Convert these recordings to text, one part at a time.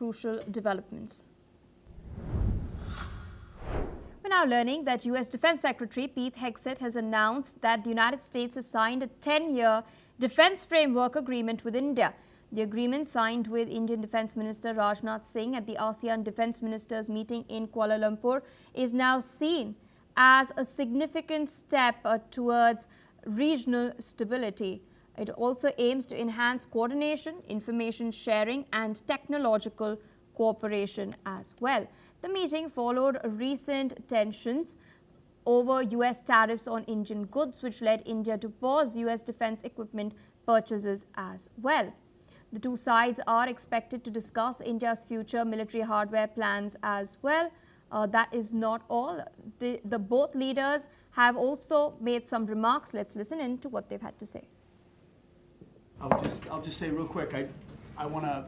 crucial developments. We're now learning that U.S. Defense Secretary Pete Hegseth has announced that the United States has signed a 10-year defense framework agreement with India. The agreement, signed with Indian Defense Minister Rajnath Singh at the ASEAN Defense Ministers meeting in Kuala Lumpur, is now seen as a significant step towards regional stability. It also aims to enhance coordination, information sharing and technological cooperation as well. The meeting followed recent tensions over U.S. tariffs on Indian goods, which led India to pause U.S. defense equipment purchases as well. The two sides are expected to discuss India's future military hardware plans as well. That is not all. The both leaders have also made some remarks. Let's listen in to what they've had to say. I'll just say real quick, I want to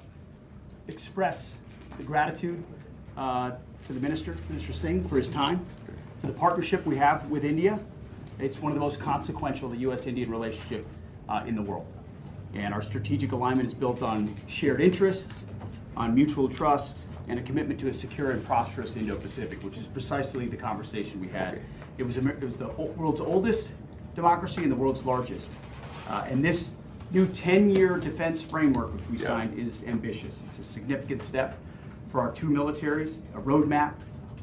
express the gratitude to the Minister Singh, for his time, for the partnership we have with India. It's one of the most consequential, the U.S.-Indian relationship in the world. And our strategic alignment is built on shared interests, on mutual trust, and a commitment to a secure and prosperous Indo-Pacific, which is precisely the conversation we had. It was the world's oldest democracy and the world's largest. And this new 10-year defense framework, which we signed, is ambitious. It's a significant step for our two militaries, a roadmap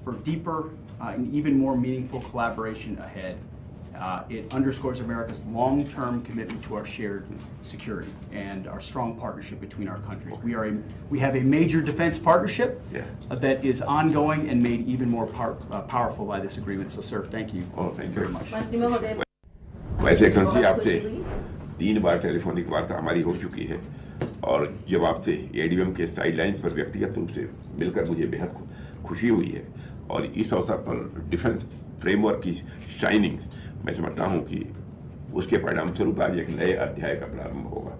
for deeper and even more meaningful collaboration ahead. It underscores America's long-term commitment to our shared security and our strong partnership between our countries. We have a major defense partnership that is ongoing and made even more powerful by this agreement. So, sir, thank you. Oh, thank you very much. वैसे excellency आपसे 3 बार telephonic वार्ता हमारी हो चुकी है और जब आपसे एडीएम के साइडलाइंस पर व्यक्तिगत रूप से मिलकर मुझे बेहद खुशी हुई है और इस अवसर पर डिफेंस फ्रेमवर्क की शाइनिंग्स मैं समझता हूं कि उसके परिणाम स्वरूप आज एक नए अध्याय का प्रारंभ होगा।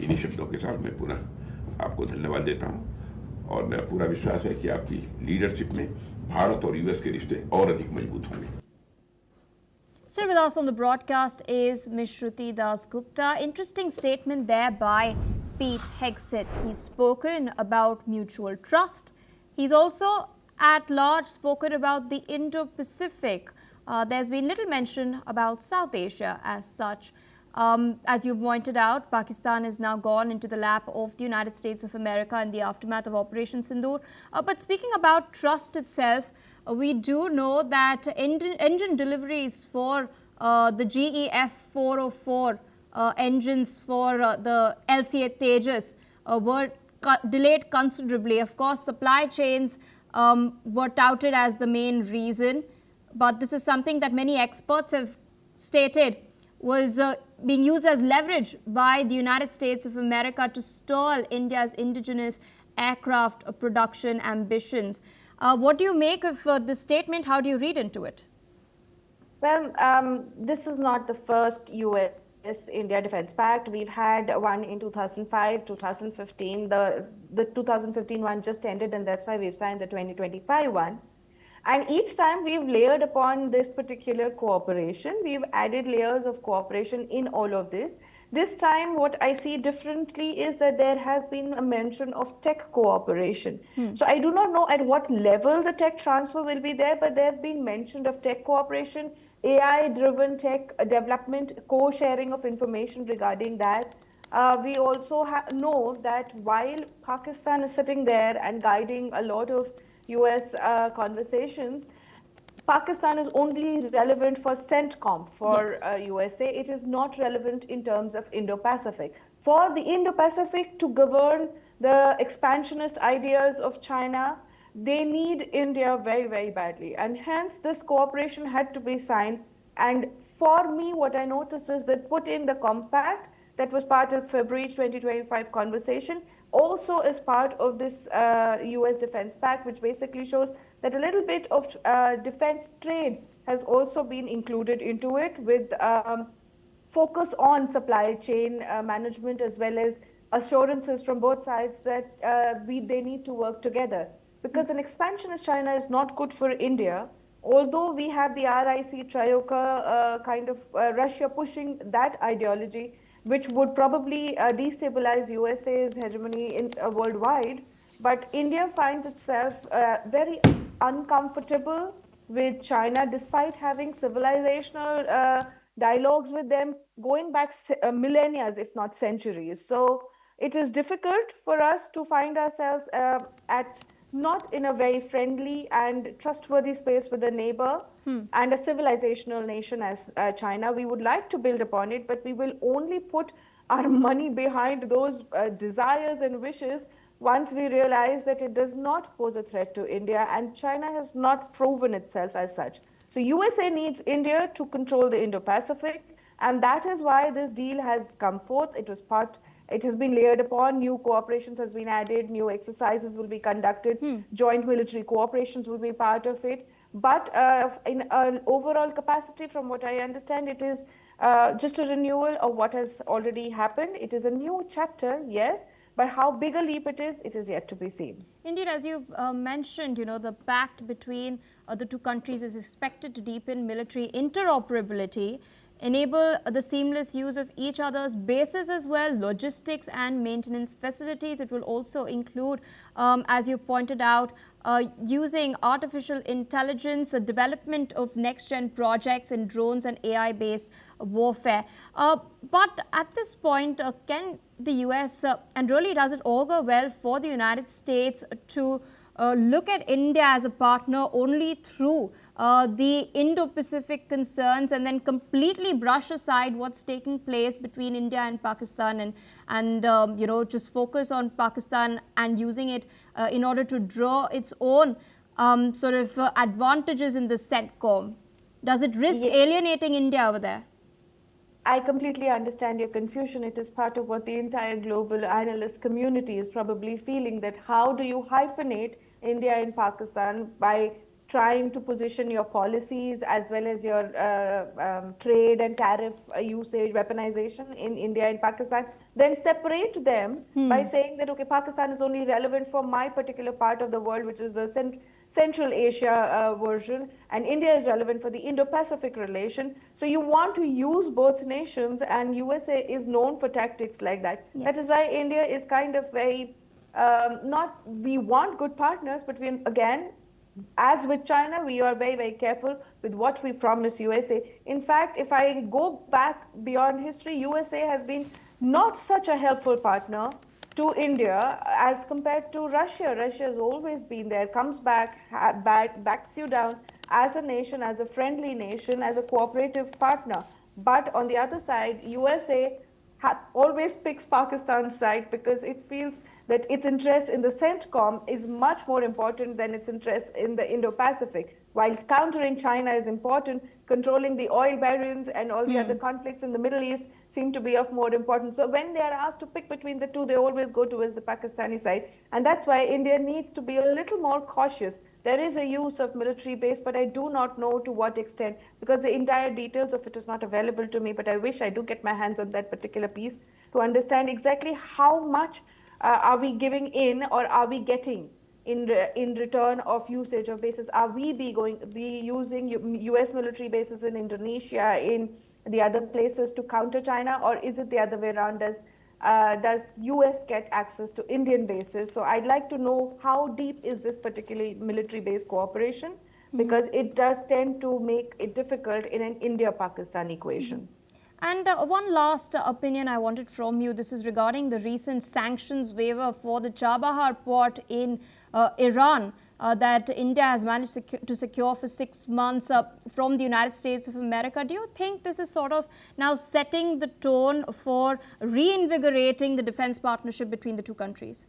इन्हीं शब्दों के साथ मैं पुनः आपको धन्यवाद देता हूं और मेरा पूरा विश्वास है कि आपकी लीडरशिप में भारत और यूएस के रिश्ते और अधिक मजबूत होंगे। Still with us on the broadcast is Ms. Shruti Das Gupta. Interesting statement there by Pete Hegseth. He's spoken about mutual trust. He's also at large spoken about the Indo-Pacific. There's been little mention about South Asia as such. As you pointed out, Pakistan has now gone into the lap of the United States of America in the aftermath of Operation Sindoor. But speaking about trust itself, we do know that engine deliveries for the GEF 404 engines for the LCA Tejas were delayed considerably. Of course, supply chains were touted as the main reason, but this is something that many experts have stated was being used as leverage by the United States of America to stall India's indigenous aircraft production ambitions. What do you make of this statement? How do you read into it? Well, this is not the first US-India Defense Pact. We've had one in 2005, 2015. The 2015 one just ended, and that's why we've signed the 2025 one. And each time we've layered upon this particular cooperation, we've added layers of cooperation in all of this. This time, what I see differently is that there has been a mention of tech cooperation. So I do not know at what level the tech transfer will be there, but there have been mention of tech cooperation, AI-driven tech development, co-sharing of information regarding that. We also know that while Pakistan is sitting there and guiding a lot of US conversations, Pakistan is only relevant for CENTCOM for USA. It is not relevant in terms of Indo-Pacific. For the Indo-Pacific to govern the expansionist ideas of China, they need India very, very badly. And hence, this cooperation had to be signed. And for me, what I noticed is that put in the compact that was part of February 2025 conversation, also as part of this US Defense Pact, which basically shows that a little bit of defense trade has also been included into it, with focus on supply chain management as well as assurances from both sides that they need to work together. Because an expansionist China is not good for India. Although we have the RIC Trioka kind of Russia pushing that ideology, which would probably destabilize USA's hegemony worldwide. But India finds itself very uncomfortable with China, despite having civilizational dialogues with them going back millennia, if not centuries. So it is difficult for us to find ourselves at not in a very friendly and trustworthy space with a neighbor and a civilizational nation as China. We would like to build upon it, but we will only put our money behind those desires and wishes once we realize that it does not pose a threat to India, and China has not proven itself as such. So USA needs India to control the Indo-Pacific, and that is why this deal has come forth. It has been layered upon, new cooperations has been added, new exercises will be conducted, joint military cooperations will be part of it. But in an overall capacity, from what I understand, it is just a renewal of what has already happened. It is a new chapter, yes, but how big a leap it is yet to be seen. Indeed, as you've mentioned, the pact between the two countries is expected to deepen military interoperability, enable the seamless use of each other's bases as well, logistics and maintenance facilities. It will also include, as you pointed out, using artificial intelligence, development of next-gen projects in drones and AI-based warfare. But at this point, can the US, and really does it augur well for the United States to look at India as a partner only through the Indo-Pacific concerns and then completely brush aside what's taking place between India and Pakistan and just focus on Pakistan and using it in order to draw its own advantages in the CENTCOM? Does it risk alienating India over there? I completely understand your confusion. It is part of what the entire global analyst community is probably feeling, that how do you hyphenate India and Pakistan by trying to position your policies as well as your trade and tariff usage, weaponization in India and Pakistan, then separate them by saying that, okay, Pakistan is only relevant for my particular part of the world, which is the Central Asia version, and India is relevant for the Indo-Pacific relation. So you want to use both nations, and USA is known for tactics like that. Yes. That is why India is kind of very, we want good partners, but we, again, as with China, we are very, very careful with what we promise USA. In fact, if I go back beyond history, USA has been not such a helpful partner to India as compared to Russia. Russia has always been there, comes back, backs you down as a nation, as a friendly nation, as a cooperative partner. But on the other side, USA always picks Pakistan's side because it feels that its interest in the CENTCOM is much more important than its interest in the Indo-Pacific. While countering China is important, controlling the oil barons and all the other conflicts in the Middle East seem to be of more importance. So when they are asked to pick between the two, they always go towards the Pakistani side. And that's why India needs to be a little more cautious. There is a use of military base, but I do not know to what extent, because the entire details of it is not available to me, but I wish I do get my hands on that particular piece to understand exactly how much are we giving in or are we getting in return of usage of bases. Are we be using US military bases in Indonesia, in the other places to counter China, or is it the other way around? Does US get access to Indian bases? So I'd like to know how deep is this particular military base cooperation, because it does tend to make it difficult in an India-Pakistan equation. And one last opinion I wanted from you. This is regarding the recent sanctions waiver for the Chabahar port in Iran that India has managed to secure for 6 months from the United States of America. Do you think this is sort of now setting the tone for reinvigorating the defense partnership between the two countries?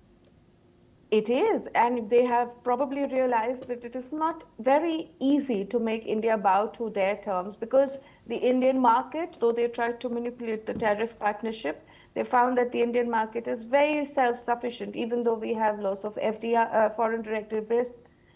It is, and they have probably realized that it is not very easy to make India bow to their terms, because the Indian market, though they tried to manipulate the tariff partnership, they found that the Indian market is very self-sufficient, even though we have loss of FDI, foreign direct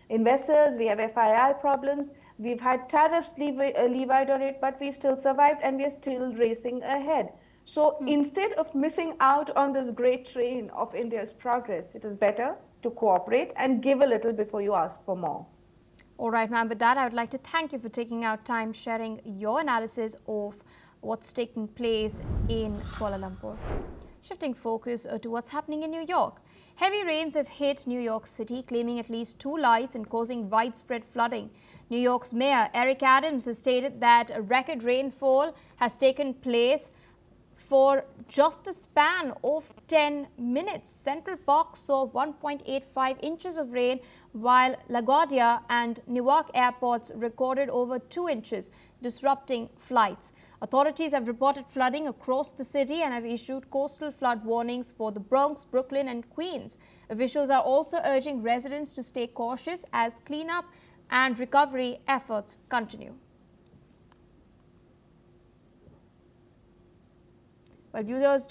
investors, we have FII problems, we've had tariffs levied on it, but we still survived and we are still racing ahead. So instead of missing out on this great train of India's progress, it is better to cooperate and give a little before you ask for more. All right, ma'am. With that, I would like to thank you for taking out time sharing your analysis of what's taking place in Kuala Lumpur. Shifting focus to what's happening in New York. Heavy rains have hit New York City, claiming at least 2 lives and causing widespread flooding. New York's Mayor Eric Adams has stated that a record rainfall has taken place for just a span of 10 minutes. Central Park saw 1.85 inches of rain, while LaGuardia and Newark airports recorded over 2 inches, disrupting flights. Authorities have reported flooding across the city and have issued coastal flood warnings for the Bronx, Brooklyn and Queens. Officials are also urging residents to stay cautious as cleanup and recovery efforts continue. Well, viewers,